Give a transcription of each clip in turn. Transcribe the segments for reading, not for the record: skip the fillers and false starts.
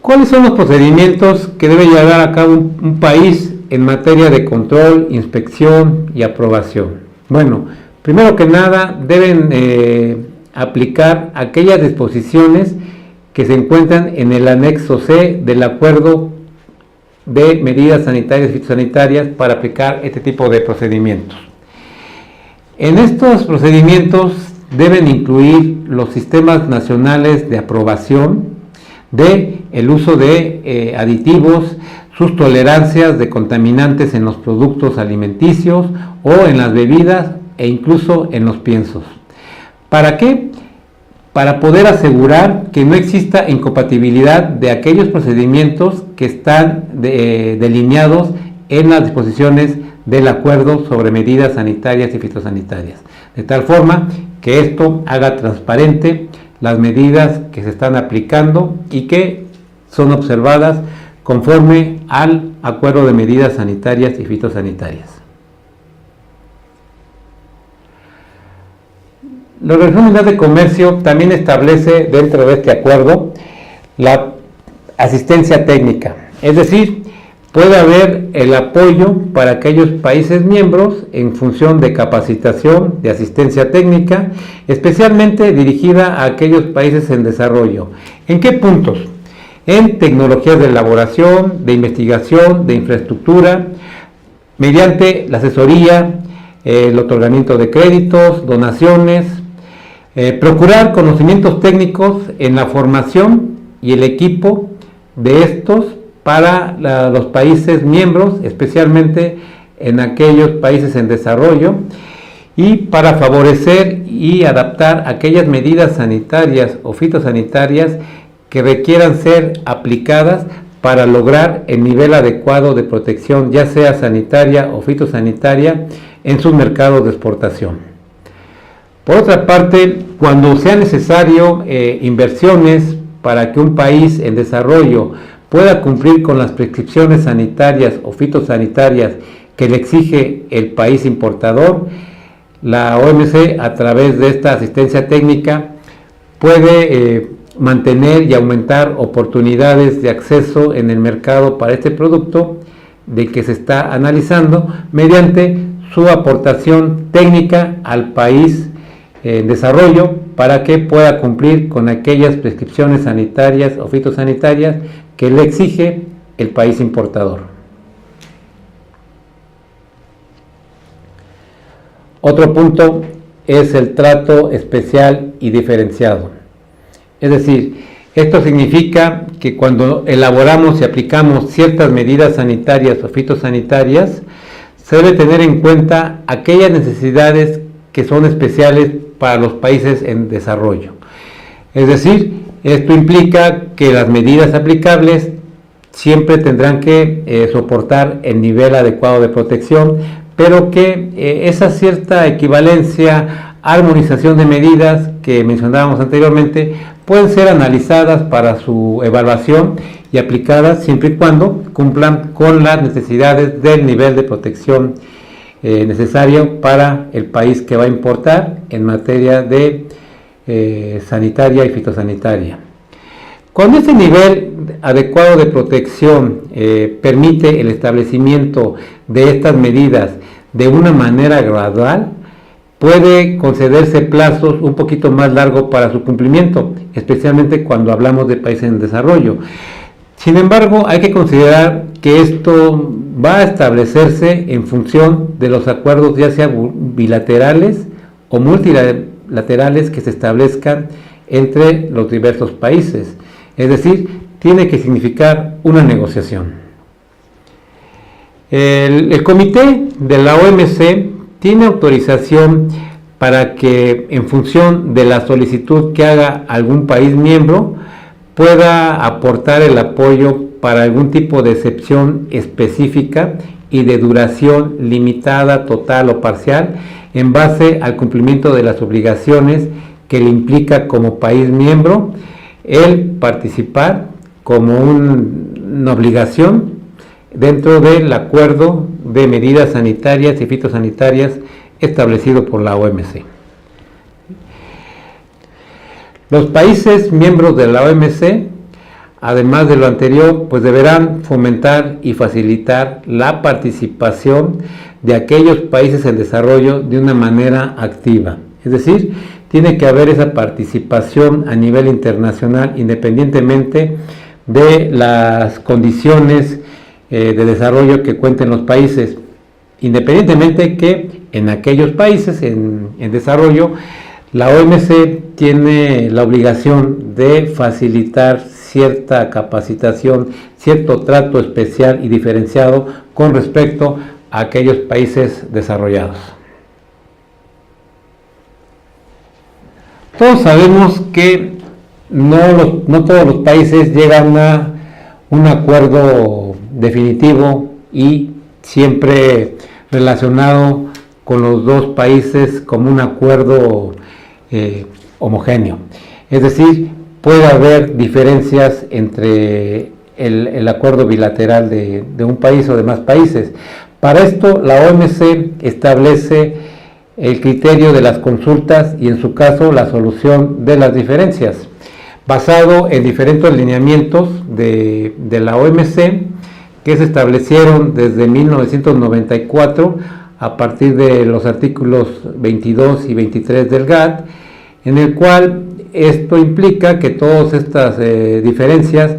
¿Cuáles son los procedimientos que debe llevar a cabo un país en materia de control, inspección y aprobación? Bueno, primero que nada deben aplicar aquellas disposiciones que se encuentran en el anexo C del acuerdo de medidas sanitarias y fitosanitarias para aplicar este tipo de procedimientos. En estos procedimientos deben incluir los sistemas nacionales de aprobación de el uso de aditivos, sus tolerancias de contaminantes en los productos alimenticios o en las bebidas e incluso en los piensos. ¿Para qué? Para poder asegurar que no exista incompatibilidad de aquellos procedimientos que están delineados en las disposiciones del acuerdo sobre medidas sanitarias y fitosanitarias, de tal forma que esto haga transparente las medidas que se están aplicando y que son observadas conforme al acuerdo de medidas sanitarias y fitosanitarias. La Organización Mundial de Comercio también establece dentro de este acuerdo la asistencia técnica, es decir, puede haber el apoyo para aquellos países miembros en función de capacitación, de asistencia técnica, especialmente dirigida a aquellos países en desarrollo. ¿En qué puntos? En tecnologías de elaboración, de investigación, de infraestructura, mediante la asesoría, el otorgamiento de créditos, donaciones, procurar conocimientos técnicos en la formación y el equipo de estos para los países miembros, especialmente en aquellos países en desarrollo, y para favorecer y adaptar aquellas medidas sanitarias o fitosanitarias que requieran ser aplicadas para lograr el nivel adecuado de protección, ya sea sanitaria o fitosanitaria, en sus mercados de exportación. Por otra parte, cuando sea necesario inversiones para que un país en desarrollo pueda cumplir con las prescripciones sanitarias o fitosanitarias que le exige el país importador, la OMC, a través de esta asistencia técnica, puede mantener y aumentar oportunidades de acceso en el mercado para este producto del que se está analizando mediante su aportación técnica al país en desarrollo para que pueda cumplir con aquellas prescripciones sanitarias o fitosanitarias que le exige el país importador. Otro punto es el trato especial y diferenciado. Es decir, esto significa que cuando elaboramos y aplicamos ciertas medidas sanitarias o fitosanitarias, se debe tener en cuenta aquellas necesidades que son especiales para los países en desarrollo. Es decir, esto implica que las medidas aplicables siempre tendrán que soportar el nivel adecuado de protección, pero que esa cierta equivalencia, armonización de medidas que mencionábamos anteriormente, pueden ser analizadas para su evaluación y aplicadas siempre y cuando cumplan con las necesidades del nivel de protección necesario para el país que va a importar en materia de sanitaria y fitosanitaria. Cuando este nivel adecuado de protección permite el establecimiento de estas medidas de una manera gradual, puede concederse plazos un poquito más largos para su cumplimiento, especialmente cuando hablamos de países en desarrollo. Sin embargo, hay que considerar que esto va a establecerse en función de los acuerdos, ya sea bilaterales o multilaterales, que se establezcan entre los diversos países. Es decir, tiene que significar una negociación. El comité de la OMC tiene autorización para que, en función de la solicitud que haga algún país miembro, pueda aportar el apoyo para algún tipo de excepción específica y de duración limitada, total o parcial, en base al cumplimiento de las obligaciones que le implica como país miembro el participar como una obligación dentro del acuerdo de medidas sanitarias y fitosanitarias establecido por la OMC. Los países miembros de la OMC además de lo anterior, pues deberán fomentar y facilitar la participación de aquellos países en desarrollo de una manera activa. Es decir, tiene que haber esa participación a nivel internacional independientemente de las condiciones de desarrollo que cuenten los países, independientemente que en aquellos países en desarrollo la OMC tiene la obligación de facilitar cierta capacitación, cierto trato especial y diferenciado con respecto a aquellos países desarrollados. Todos sabemos que no todos los países llegan a un acuerdo definitivo y siempre relacionado con los dos países como un acuerdo homogéneo. Es decir, puede haber diferencias entre el acuerdo bilateral de un país o de más países. Para esto, la OMC establece el criterio de las consultas y, en su caso, la solución de las diferencias, basado en diferentes lineamientos de la OMC que se establecieron desde 1994 a partir de los artículos 22 y 23 del GATT, en el cual esto implica que todas estas diferencias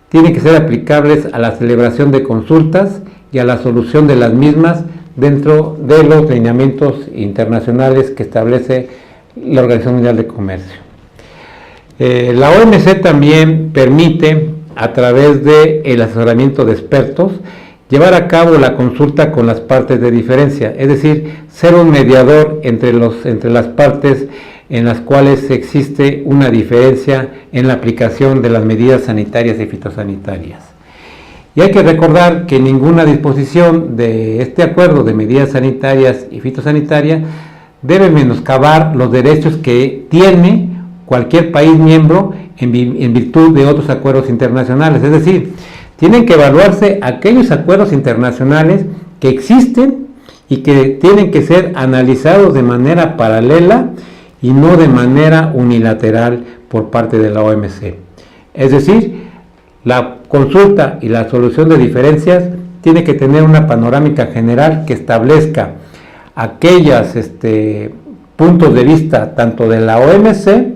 tienen que ser aplicables a la celebración de consultas y a la solución de las mismas dentro de los lineamientos internacionales que establece la Organización Mundial de Comercio. La OMC también permite, a través del asesoramiento de expertos, llevar a cabo la consulta con las partes de diferencia, es decir, ser un mediador entre las partes en las cuales existe una diferencia en la aplicación de las medidas sanitarias y fitosanitarias. Y hay que recordar que ninguna disposición de este acuerdo de medidas sanitarias y fitosanitarias debe menoscabar los derechos que tiene cualquier país miembro en virtud de otros acuerdos internacionales. Es decir, tienen que evaluarse aquellos acuerdos internacionales que existen y que tienen que ser analizados de manera paralela y no de manera unilateral por parte de la OMC. Es decir, la consulta y la solución de diferencias tiene que tener una panorámica general que establezca aquellos puntos de vista tanto de la OMC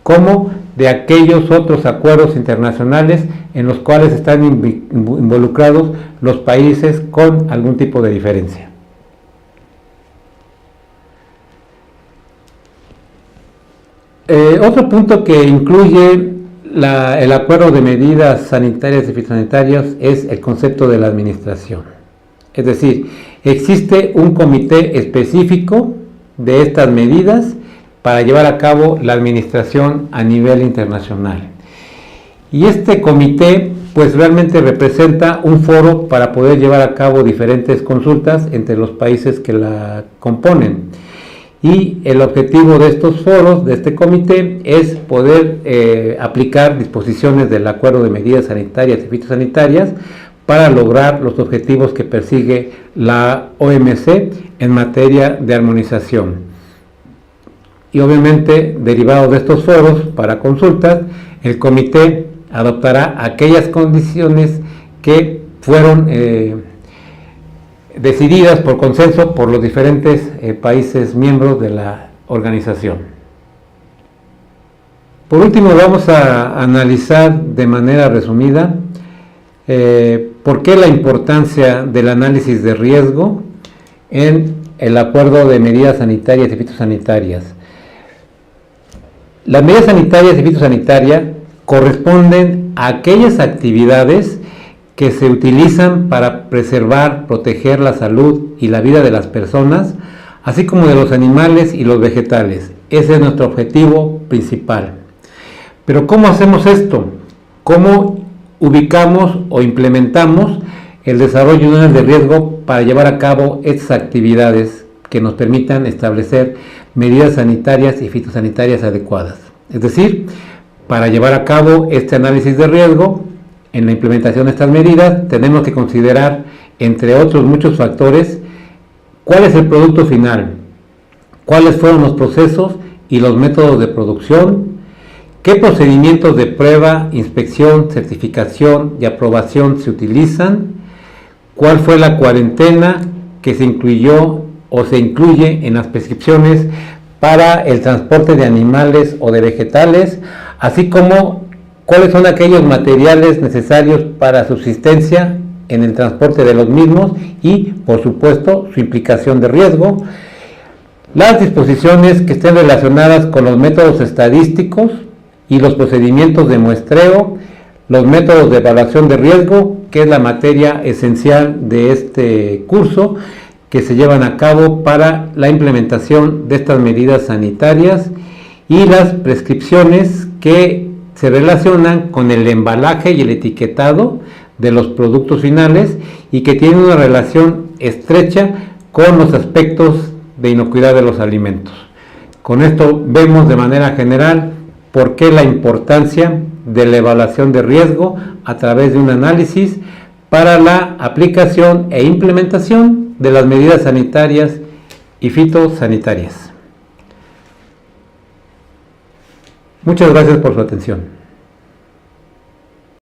como de aquellos otros acuerdos internacionales en los cuales están involucrados los países con algún tipo de diferencia. Otro punto que incluye el acuerdo de medidas sanitarias y fitosanitarias es el concepto de la administración. Es decir, existe un comité específico de estas medidas para llevar a cabo la administración a nivel internacional. Y este comité pues realmente representa un foro para poder llevar a cabo diferentes consultas entre los países que la componen. Y el objetivo de estos foros, de este comité, es poder aplicar disposiciones del acuerdo de medidas sanitarias y fitosanitarias para lograr los objetivos que persigue la OMC en materia de armonización. Y obviamente, derivado de estos foros para consultas, el comité adoptará aquellas condiciones que fueron decididas por consenso por los diferentes países miembros de la organización. Por último, vamos a analizar de manera resumida por qué la importancia del análisis de riesgo en el acuerdo de medidas sanitarias y fitosanitarias. Las medidas sanitarias y fitosanitarias corresponden a aquellas actividades que se utilizan para preservar, proteger la salud y la vida de las personas, así como de los animales y los vegetales. Ese es nuestro objetivo principal. Pero ¿cómo hacemos esto? ¿Cómo ubicamos o implementamos el desarrollo de un análisis de riesgo para llevar a cabo estas actividades que nos permitan establecer medidas sanitarias y fitosanitarias adecuadas? Es decir, para llevar a cabo este análisis de riesgo, en la implementación de estas medidas tenemos que considerar, entre otros muchos factores, cuál es el producto final, cuáles fueron los procesos y los métodos de producción, ¿Qué procedimientos de prueba, inspección, certificación y aprobación se utilizan? ¿Cuál fue la cuarentena que se incluyó o se incluye en las prescripciones para el transporte de animales o de vegetales? Así como cuáles son aquellos materiales necesarios para subsistencia en el transporte de los mismos y, por supuesto, su implicación de riesgo. Las disposiciones que estén relacionadas con los métodos estadísticos y los procedimientos de muestreo, los métodos de evaluación de riesgo, que es la materia esencial de este curso, que se llevan a cabo para la implementación de estas medidas sanitarias, y las prescripciones que se relacionan con el embalaje y el etiquetado de los productos finales y que tienen una relación estrecha con los aspectos de inocuidad de los alimentos. Con esto vemos de manera general por qué la importancia de la evaluación de riesgo a través de un análisis para la aplicación e implementación de las medidas sanitarias y fitosanitarias. Muchas gracias por su atención.